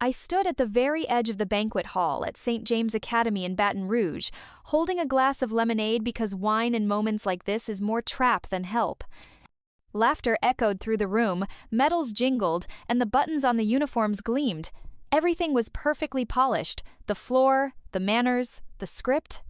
I stood at the very edge of the banquet hall at St. James Academy in Baton Rouge, holding a glass of lemonade because wine in moments like this is more trap than help. Laughter echoed through the room, medals jingled, and the buttons on the uniforms gleamed. Everything was perfectly polished, the floor, the manners, the script.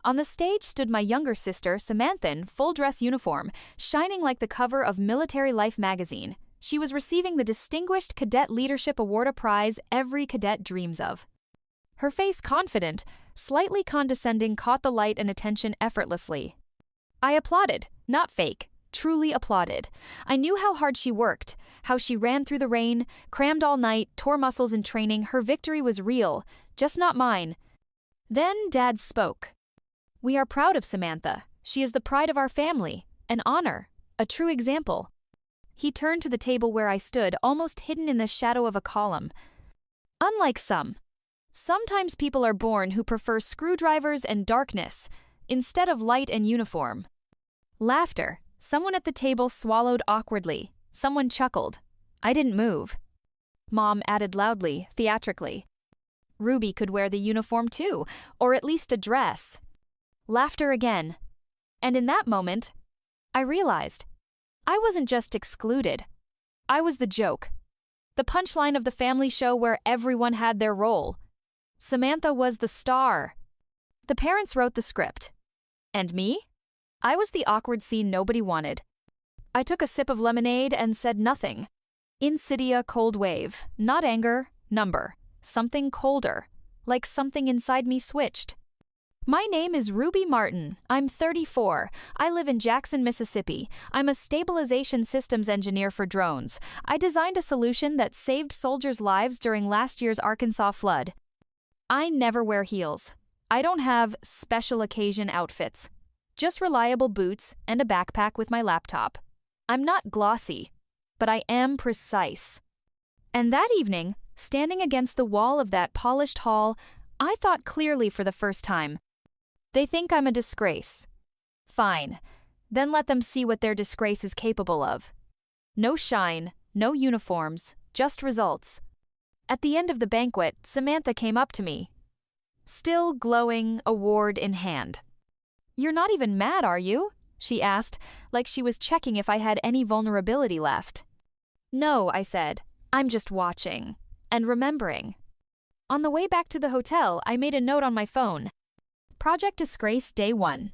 On the stage stood my younger sister, Samantha, in full-dress uniform, shining like the cover of Military Life magazine. She was receiving the Distinguished Cadet Leadership Award, a prize every cadet dreams of. Her face, confident, slightly condescending, caught the light and attention effortlessly. I applauded, not fake, truly applauded. I knew how hard she worked, how she ran through the rain, crammed all night, tore muscles in training. Her victory was real, just not mine. Then Dad spoke. "We are proud of Samantha. She is the pride of our family, an honor, a true example." He turned to the table where I stood, almost hidden in the shadow of a column. "Unlike sometimes people are born who prefer screwdrivers and darkness instead of light and uniform." Laughter. Someone at the table swallowed awkwardly. Someone chuckled. I didn't move. Mom added loudly, theatrically, "Ruby could wear the uniform too, or at least a dress." Laughter again. And in that moment, I realized I wasn't just excluded. I was the joke. The punchline of the family show where everyone had their role. Samantha was the star. The parents wrote the script. And me? I was the awkward scene nobody wanted. I took a sip of lemonade and said nothing. Insidia, cold wave, not anger, number, something colder, like something inside me switched. "My name is Ruby Martin. I'm 34. I live in Jackson, Mississippi. I'm a stabilization systems engineer for drones. I designed a solution that saved soldiers' lives during last year's Arkansas flood. I never wear heels. I don't have special occasion outfits. Just reliable boots and a backpack with my laptop. I'm not glossy, but I am precise." And that evening, standing against the wall of that polished hall, I thought clearly for the first time. They think I'm a disgrace. Fine. Then let them see what their disgrace is capable of. No shine, no uniforms, just results. At the end of the banquet, Samantha came up to me, still glowing, award in hand. "You're not even mad, are you?" she asked, like she was checking if I had any vulnerability left. "No," I said. "I'm just watching. And remembering." On the way back to the hotel, I made a note on my phone. Project Disgrace Day 1.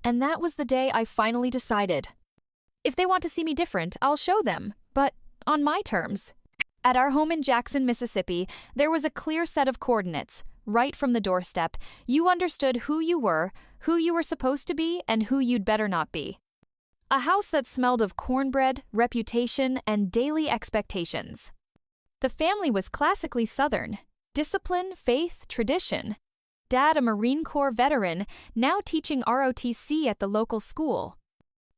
And that was the day I finally decided. If they want to see me different, I'll show them, but on my terms. At our home in Jackson, Mississippi, there was a clear set of coordinates. Right from the doorstep, you understood who you were supposed to be, and who you'd better not be. A house that smelled of cornbread, reputation, and daily expectations. The family was classically Southern. Discipline, faith, tradition. Dad, a Marine Corps veteran, now teaching ROTC at the local school.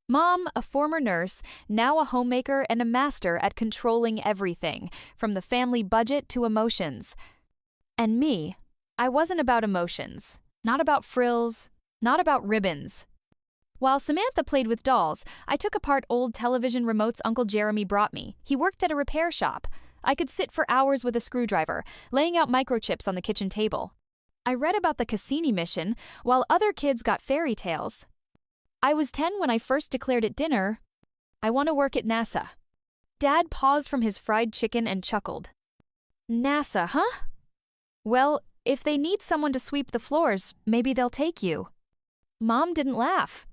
Mom, a former nurse, now a homemaker and a master at controlling everything, from the family budget to emotions. And me, I wasn't about emotions, not about frills, not about ribbons. While Samantha played with dolls, I took apart old television remotes Uncle Jeremy brought me. He worked at a repair shop. I could sit for hours with a screwdriver, laying out microchips on the kitchen table. I read about the Cassini mission, while other kids got fairy tales. I was 10 when I first declared at dinner, "I want to work at NASA." Dad paused from his fried chicken and chuckled. "NASA, huh? Well, if they need someone to sweep the floors, maybe they'll take you." Mom didn't laugh.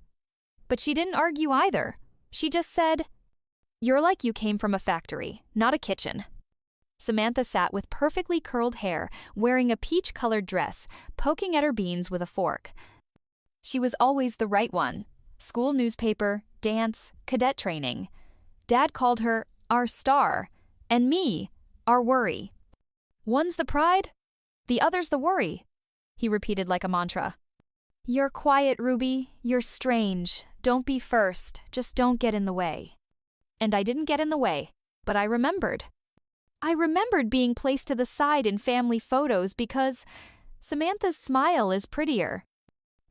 But she didn't argue either. She just said, "You're like you came from a factory, not a kitchen." Samantha sat with perfectly curled hair, wearing a peach-colored dress, poking at her beans with a fork. She was always the right one. School newspaper, dance, cadet training. Dad called her our star, and me, our worry. "One's the pride, the other's the worry," he repeated like a mantra. "You're quiet, Ruby. You're strange. Don't be first. Just don't get in the way." And I didn't get in the way, but I remembered. I remembered being placed to the side in family photos because Samantha's smile is prettier.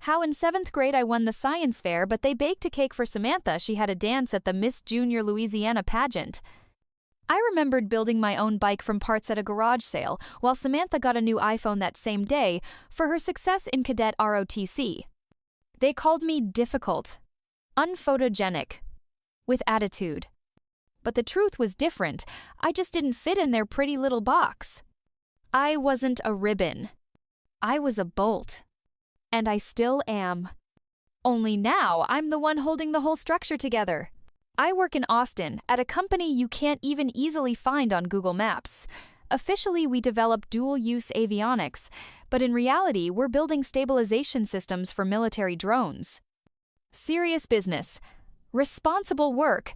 How in 7th grade I won the science fair, but they baked a cake for Samantha. She had a dance at the Miss Junior Louisiana pageant. I remembered building my own bike from parts at a garage sale, while Samantha got a new iPhone that same day for her success in cadet ROTC. They called me difficult, unphotogenic, with attitude. But the truth was different. I just didn't fit in their pretty little box. I wasn't a ribbon. I was a bolt. And I still am. Only now I'm the one holding the whole structure together. I work in Austin at a company you can't even easily find on Google Maps. Officially, we develop dual-use avionics, but in reality, we're building stabilization systems for military drones. Serious business. Responsible work.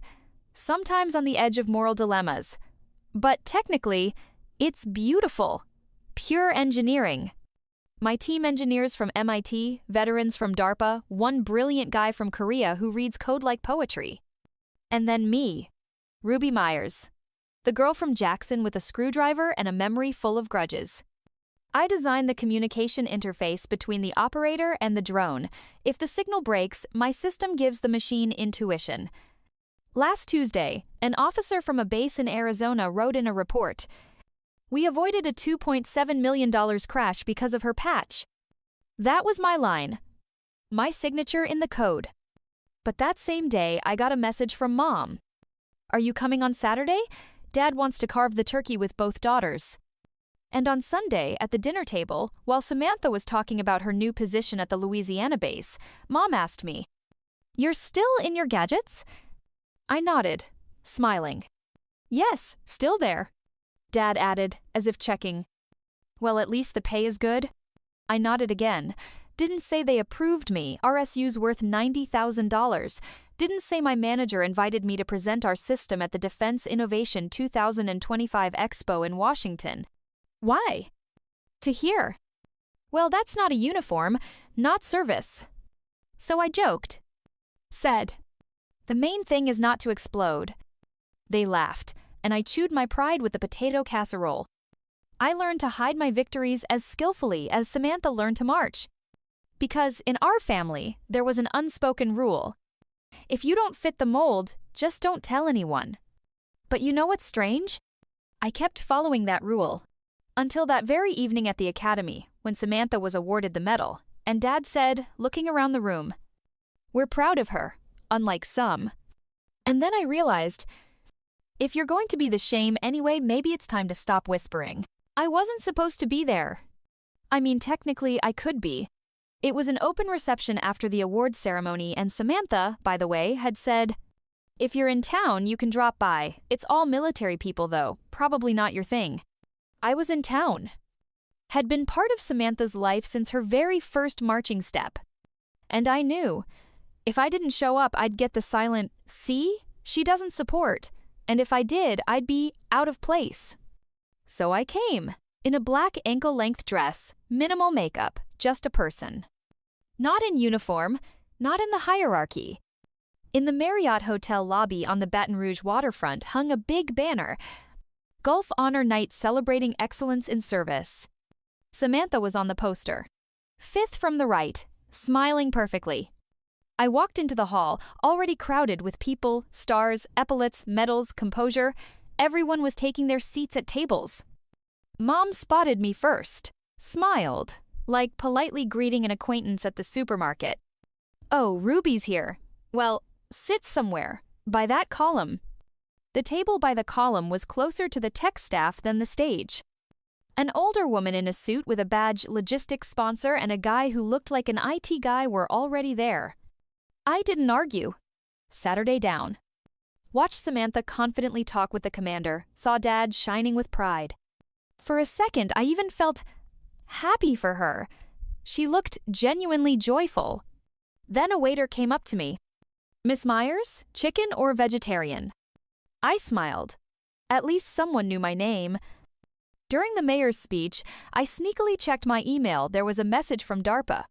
Sometimes on the edge of moral dilemmas. But technically, it's beautiful. Pure engineering. My team engineers from MIT, veterans from DARPA, one brilliant guy from Korea who reads code like poetry. And then me, Ruby Myers, the girl from Jackson with a screwdriver and a memory full of grudges. I designed the communication interface between the operator and the drone. If the signal breaks, my system gives the machine intuition. Last Tuesday, an officer from a base in Arizona wrote in a report, "We avoided a $2.7 million crash because of her patch." That was my line. My signature in the code. But that same day, I got a message from Mom. "Are you coming on Saturday? Dad wants to carve the turkey with both daughters." And on Sunday, at the dinner table, while Samantha was talking about her new position at the Louisiana base, Mom asked me, "You're still in your gadgets?" I nodded, smiling. "Yes, still there." Dad added, as if checking, "Well, at least the pay is good?" I nodded again. Didn't say they approved me, RSU's worth $90,000. Didn't say my manager invited me to present our system at the Defense Innovation 2025 Expo in Washington. Why? To hear. Well, that's not a uniform, not service. So I joked. Said, "The main thing is not to explode." They laughed, and I chewed my pride with the potato casserole. I learned to hide my victories as skillfully as Samantha learned to march. Because in our family, there was an unspoken rule. If you don't fit the mold, just don't tell anyone. But you know what's strange? I kept following that rule. Until that very evening at the academy, when Samantha was awarded the medal, and Dad said, looking around the room, "We're proud of her, unlike some." And then I realized, if you're going to be the shame anyway, maybe it's time to stop whispering. I wasn't supposed to be there. I mean, technically, I could be. It was an open reception after the awards ceremony, and Samantha, by the way, had said, "If you're in town, you can drop by. It's all military people, though. Probably not your thing." I was in town. Had been part of Samantha's life since her very first marching step. And I knew, if I didn't show up, I'd get the silent, "See? She doesn't support." And if I did, I'd be out of place. So I came, in a black ankle-length dress, minimal makeup, just a person. Not in uniform, not in the hierarchy. In the Marriott Hotel lobby on the Baton Rouge waterfront hung a big banner, "Gulf Honor Night Celebrating Excellence in Service." Samantha was on the poster. Fifth from the right, smiling perfectly. I walked into the hall, already crowded with people, stars, epaulets, medals, composure. Everyone was taking their seats at tables. Mom spotted me first, smiled, like politely greeting an acquaintance at the supermarket. "Oh, Ruby's here. Well, sit somewhere, by that column." The table by the column was closer to the tech staff than the stage. An older woman in a suit with a badge logistics sponsor and a guy who looked like an IT guy were already there. I didn't argue. Saturday down. Watched Samantha confidently talk with the commander, saw Dad shining with pride. For a second, I even felt happy for her. She looked genuinely joyful. Then a waiter came up to me. "Miss Myers, chicken or vegetarian?" I smiled. At least someone knew my name. During the mayor's speech, I sneakily checked my email. There was a message from DARPA.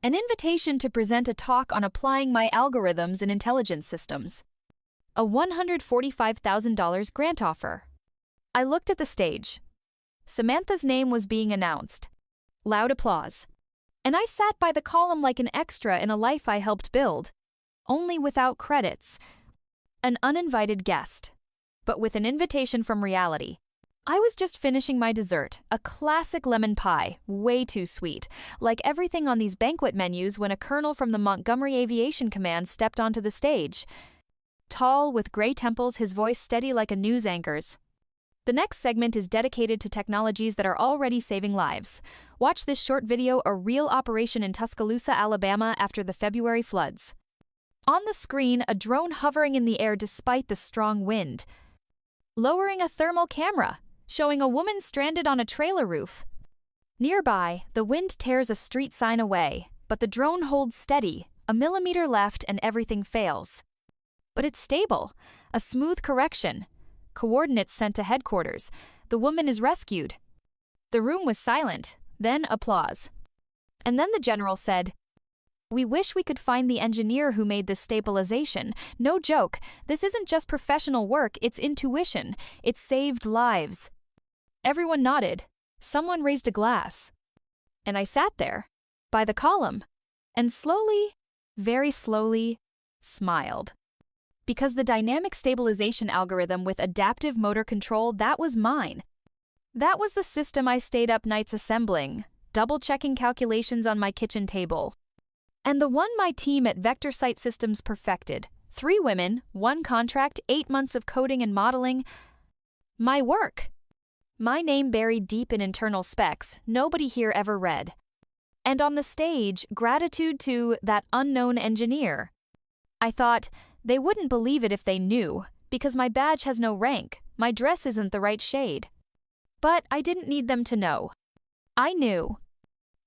An invitation to present a talk on applying my algorithms in intelligence systems. A $145,000 grant offer. I looked at the stage. Samantha's name was being announced. Loud applause. And I sat by the column like an extra in a life I helped build. Only without credits. An uninvited guest. but with an invitation from reality. I was just finishing my dessert, a classic lemon pie, way too sweet, like everything on these banquet menus when a colonel from the Montgomery Aviation Command stepped onto the stage. Tall, with gray temples, his voice steady like a news anchor's. The next segment is dedicated to technologies that are already saving lives. Watch this short video, a real operation in Tuscaloosa, Alabama after the February floods. On the screen, a drone hovering in the air despite the strong wind. Lowering a thermal camera, showing a woman stranded on a trailer roof. Nearby, the wind tears a street sign away, but the drone holds steady, a millimeter left and everything fails. But it's stable, a smooth correction. Coordinates sent to headquarters. The woman is rescued. The room was silent, then applause. And then the general said, "We wish we could find the engineer who made this stabilization. No joke, this isn't just professional work, it's intuition. It saved lives." Everyone nodded. Someone raised a glass. And I sat there, by the column, and slowly, very slowly, smiled. Because the dynamic stabilization algorithm with adaptive motor control, that was mine. That was the system I stayed up nights assembling, double-checking calculations on my kitchen table. And the one my team at Vector Sight Systems perfected. 3 women, 1 contract, 8 months of coding and modeling. My work. My name buried deep in internal specs, nobody here ever read. And on the stage, gratitude to that unknown engineer. I thought, they wouldn't believe it if they knew, because my badge has no rank, my dress isn't the right shade. But I didn't need them to know. I knew.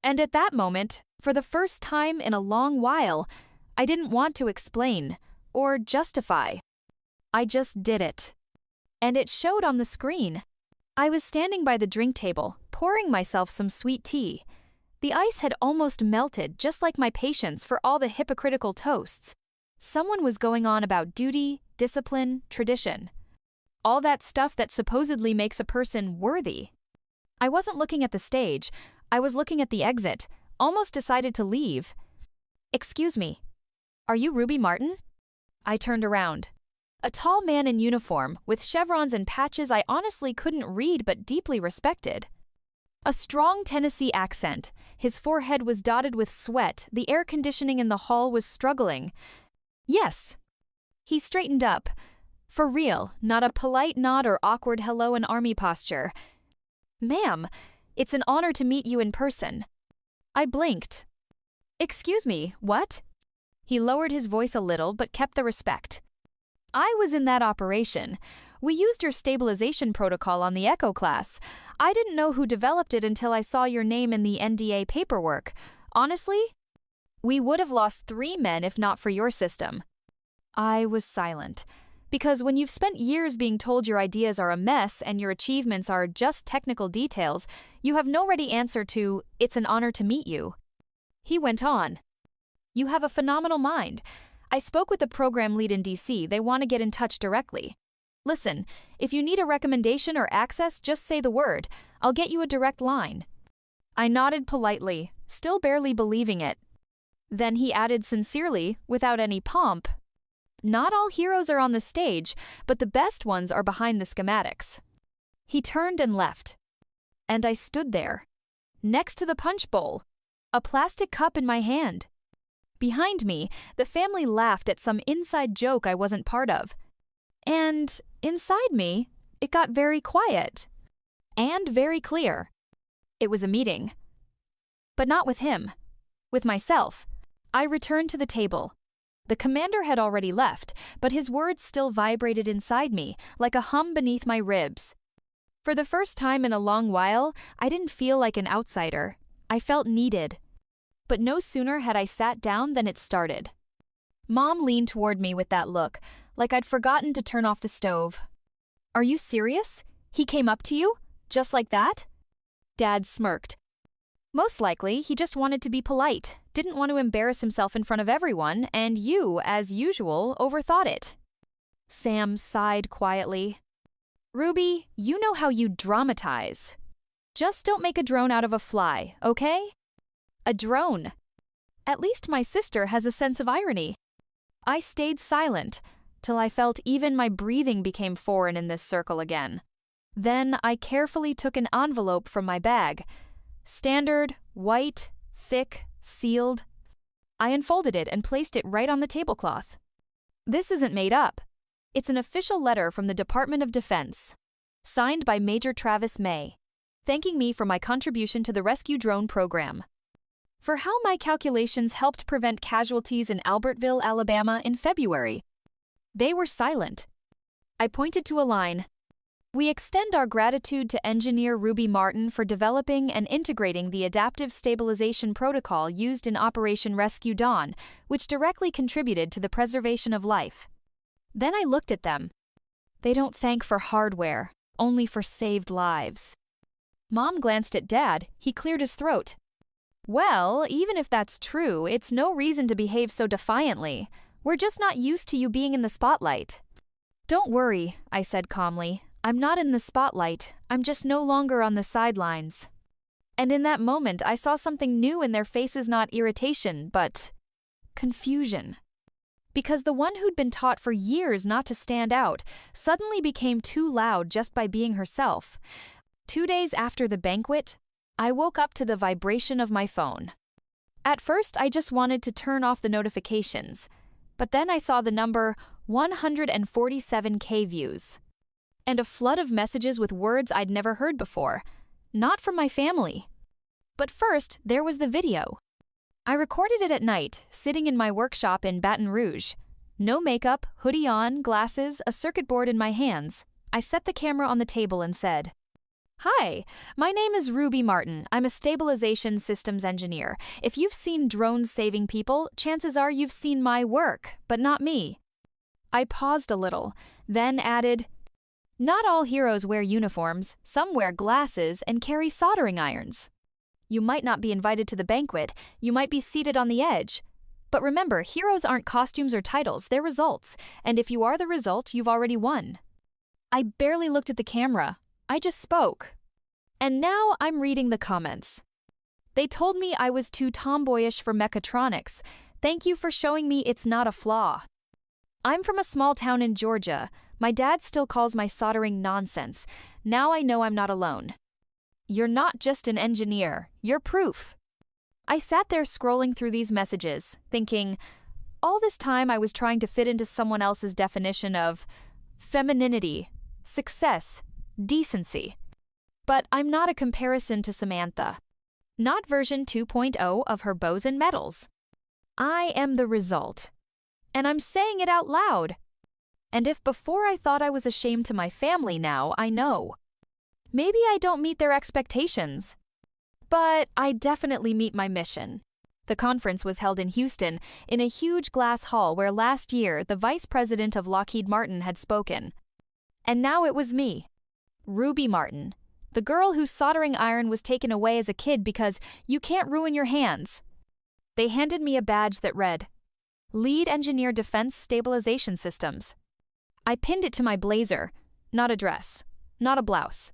And at that moment, for the first time in a long while, I didn't want to explain or justify. I just did it. And it showed on the screen. I was standing by the drink table, pouring myself some sweet tea. The ice had almost melted, just like my patience for all the hypocritical toasts. Someone was going on about duty, discipline, tradition. All that stuff that supposedly makes a person worthy. I wasn't looking at the stage, I was looking at the exit, almost decided to leave. "Excuse me, are you Ruby Martin?" I turned around. A tall man in uniform, with chevrons and patches I honestly couldn't read but deeply respected. A strong Tennessee accent, his forehead was dotted with sweat, the air conditioning in the hall was struggling. "Yes." He straightened up. For real, not a polite nod or awkward hello in army posture. "Ma'am, it's an honor to meet you in person." I blinked. "Excuse me, what?" He lowered his voice a little but kept the respect. "I was in that operation. We used your stabilization protocol on the Echo class. I didn't know who developed it until I saw your name in the NDA paperwork. Honestly, we would have lost 3 men if not for your system." I was silent. Because when you've spent years being told your ideas are a mess and your achievements are just technical details, you have no ready answer to, "It's an honor to meet you." He went on. "You have a phenomenal mind. I spoke with the program lead in DC. They want to get in touch directly. Listen, if you need a recommendation or access, just say the word. I'll get you a direct line." I nodded politely, still barely believing it. Then he added sincerely, without any pomp, "Not all heroes are on the stage, but the best ones are behind the schematics." He turned and left. And I stood there, next to the punch bowl, a plastic cup in my hand. Behind me, the family laughed at some inside joke I wasn't part of. And inside me, it got very quiet. And very clear. It was a meeting. But not with him. With myself. I returned to the table. The commander had already left, but his words still vibrated inside me, like a hum beneath my ribs. For the first time in a long while, I didn't feel like an outsider. I felt needed. But no sooner had I sat down than it started. Mom leaned toward me with that look, like I'd forgotten to turn off the stove. "Are you serious? He came up to you? Just like that?" Dad smirked. "Most likely, he just wanted to be polite, didn't want to embarrass himself in front of everyone, and you, as usual, overthought it." Sam sighed quietly. "Ruby, you know how you dramatize. Just don't make a drone out of a fly, okay?" A drone. At least my sister has a sense of irony. I stayed silent. till I felt even my breathing became foreign in this circle again. Then I carefully took an envelope from my bag. Standard, white, thick, sealed. I unfolded it and placed it right on the tablecloth. This isn't made up. It's an official letter from the Department of Defense, signed by Major Travis May, thanking me for my contribution to the rescue drone program. For how my calculations helped prevent casualties in Albertville, Alabama in February. They were silent. I pointed to a line. We extend our gratitude to engineer Ruby Martin for developing and integrating the adaptive stabilization protocol used in Operation Rescue Dawn, which directly contributed to the preservation of life. Then I looked at them. They don't thank for hardware, only for saved lives. Mom glanced at Dad. He cleared his throat. Well, even if that's true, it's no reason to behave so defiantly. We're just not used to you being in the spotlight. Don't worry, I said calmly. I'm not in the spotlight. I'm just no longer on the sidelines. And in that moment, I saw something new in their faces, not irritation, but confusion. Because the one who'd been taught for years not to stand out suddenly became too loud just by being herself. 2 days after the banquet, I woke up to the vibration of my phone. At first, I just wanted to turn off the notifications, but then I saw the number 147K views, and a flood of messages with words I'd never heard before, not from my family. But first, there was the video. I recorded it at night, sitting in my workshop in Baton Rouge. No makeup, hoodie on, glasses, a circuit board in my hands. I set the camera on the table and said, "Hi, my name is Ruby Martin. I'm a stabilization systems engineer. If you've seen drones saving people, chances are you've seen my work, but not me." I paused a little, then added, "Not all heroes wear uniforms. Some wear glasses and carry soldering irons. You might not be invited to the banquet. You might be seated on the edge. But remember, heroes aren't costumes or titles, they're results. And if you are the result, you've already won." I barely looked at the camera. I just spoke. And now I'm reading the comments. They told me I was too tomboyish for mechatronics. Thank you for showing me it's not a flaw. I'm from a small town in Georgia. My dad still calls my soldering nonsense. Now I know I'm not alone. You're not just an engineer, you're proof. I sat there scrolling through these messages, thinking, all this time I was trying to fit into someone else's definition of femininity, success, decency. But I'm not a comparison to Samantha. Not version 2.0 of her bows and medals. I am the result. And I'm saying it out loud. And if before I thought I was ashamed to my family, now I know. Maybe I don't meet their expectations. But I definitely meet my mission. The conference was held in Houston, in a huge glass hall where last year the vice president of Lockheed Martin had spoken. And now it was me, Ruby Martin, the girl whose soldering iron was taken away as a kid because you can't ruin your hands. They handed me a badge that read, Lead Engineer Defense Stabilization Systems. I pinned it to my blazer, not a dress, not a blouse.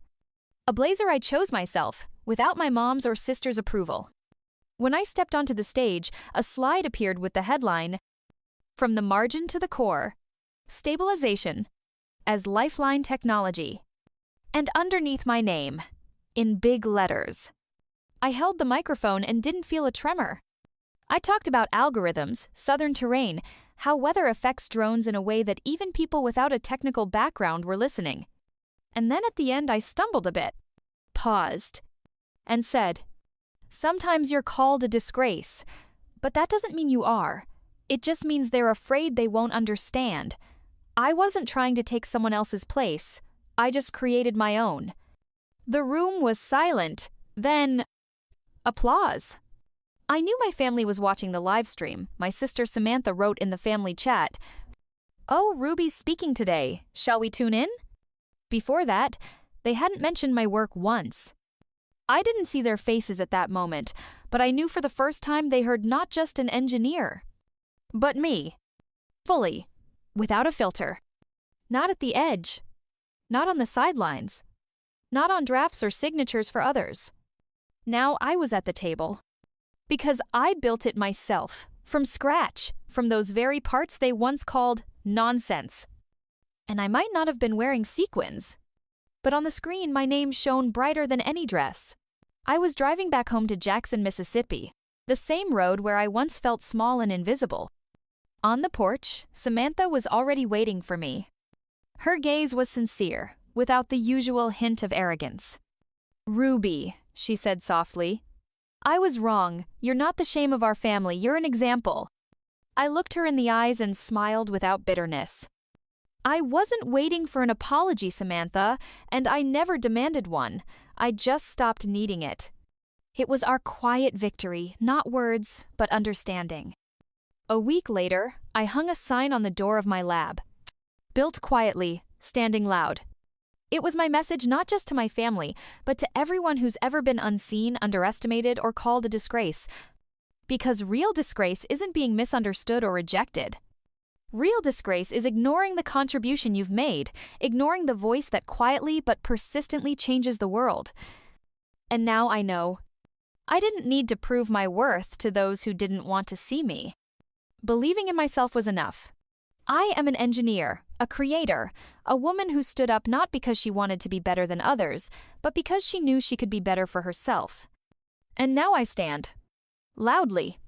A blazer I chose myself, without my mom's or sister's approval. When I stepped onto the stage, a slide appeared with the headline, From the Margin to the Core, Stabilization, as Lifeline Technology. And underneath my name, in big letters. I held the microphone and didn't feel a tremor. I talked about algorithms, southern terrain, how weather affects drones in a way that even people without a technical background were listening. And then at the end I stumbled a bit, paused, and said, Sometimes you're called a disgrace, but that doesn't mean you are. It just means they're afraid they won't understand. I wasn't trying to take someone else's place. I just created my own. The room was silent. Then, applause. I knew my family was watching the live stream. My sister Samantha wrote in the family chat, "Oh, Ruby's speaking today. Shall we tune in?" Before that, they hadn't mentioned my work once. I didn't see their faces at that moment, but I knew for the first time they heard not just an engineer, but me. Fully. Without a filter. Not at the edge. Not on the sidelines. Not on drafts or signatures for others. Now I was at the table. Because I built it myself, from scratch, from those very parts they once called Nonsense. And I might not have been wearing sequins. But on the screen, my name shone brighter than any dress. I was driving back home to Jackson, Mississippi, the same road where I once felt small and invisible. On the porch, Samantha was already waiting for me. Her gaze was sincere, without the usual hint of arrogance. "Ruby," she said softly. "I was wrong. You're not the shame of our family. You're an example." I looked her in the eyes and smiled without bitterness. "I wasn't waiting for an apology, Samantha, and I never demanded one. I just stopped needing it. It was our quiet victory, not words, but understanding." A week later, I hung a sign on the door of my lab. "Built quietly, standing loud." It was my message not just to my family, but to everyone who's ever been unseen, underestimated, or called a disgrace. Because real disgrace isn't being misunderstood or rejected. Real disgrace is ignoring the contribution you've made, ignoring the voice that quietly but persistently changes the world. And now I know. I didn't need to prove my worth to those who didn't want to see me. Believing in myself was enough. I am an engineer, a creator, a woman who stood up not because she wanted to be better than others, but because she knew she could be better for herself. And now I stand. Loudly.